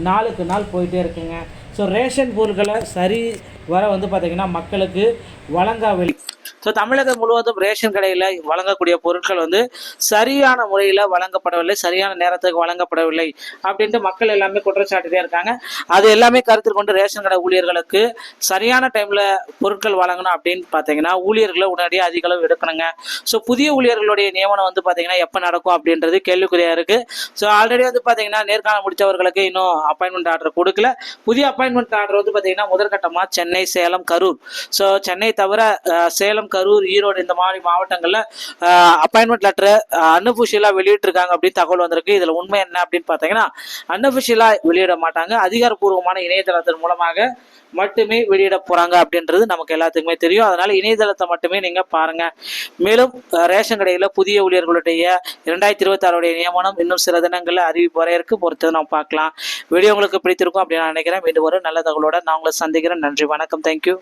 நாளுக்கு நாள் போயிட்டே இருக்குங்க. ஸோ ரேஷன் பொருட்களை சரி வர பார்த்திங்கன்னா மக்களுக்கு வழங்கவில்லை. ஸோ தமிழகம் முழுவதும் ரேஷன் கடையில் வழங்கக்கூடிய பொருட்கள் சரியான முறையில் வழங்கப்படவில்லை, சரியான நேரத்துக்கு வழங்கப்படவில்லை அப்படின்ட்டு மக்கள் எல்லாமே குற்றச்சாட்டுதே இருக்காங்க. அது எல்லாமே கருத்தில் கொண்டு ரேஷன் கடை ஊழியர்களுக்கு சரியான டைமில் பொருட்கள் வழங்கணும் அப்படின்னு பார்த்தீங்கன்னா ஊழியர்களை உடனடியாக அதிக அளவு எடுக்கணுங்க. ஸோ புதிய ஊழியர்களுடைய நியமனம் பார்த்தீங்கன்னா எப்போ நடக்கும் அப்படின்றது கேள்விக்குறியாக இருக்குது. ஸோ ஆல்ரெடி பார்த்தீங்கன்னா நேர்காணல் முடித்தவர்களுக்கு இன்னும் அப்பாயின்மெண்ட் ஆர்டர் கொடுக்கல. புதிய அப்பாயின்மெண்ட் ஆர்டர் பார்த்தீங்கன்னா முதற்கட்டமாக சென்னை, சேலம், கரூர். ஸோ சென்னை தவிர சேலம், கரூர், ஈரோடு இந்த மாதிரி மாவட்டங்களில் அப்பாயின்மெண்ட் லெட்டர் அன்அஃபிஷியலாக வெளியிட்டிருக்காங்க அப்படின்னு தகவல் வந்திருக்கு. இதில் உண்மை என்ன அப்படின்னு பார்த்தீங்கன்னா அன்அஃபிஷியலாக வெளியிட மாட்டாங்க, அதிகாரப்பூர்வமான இணையதளத்தின் மூலமாக மட்டுமே வெளியிட போகிறாங்க அப்படின்றது நமக்கு எல்லாத்துக்குமே தெரியும். அதனால் இணையதளத்தை மட்டுமே நீங்கள் பாருங்கள். மேலும் ரேஷன் கடையில் புதிய ஊழியர்களுடைய 2026 நியமனம் இன்னும் சில தினங்களில் அறிவிப்பு வர இருக்கு, பொறுத்து நம்ம பார்க்கலாம். வீடியோ உங்களுக்கு பிடித்திருக்கும் அப்படின்னு நான் நினைக்கிறேன். மீண்டும் ஒரு நல்ல தகவலோட நான் உங்களை சந்திக்கிறேன். நன்றி, வணக்கம், தேங்க்யூ.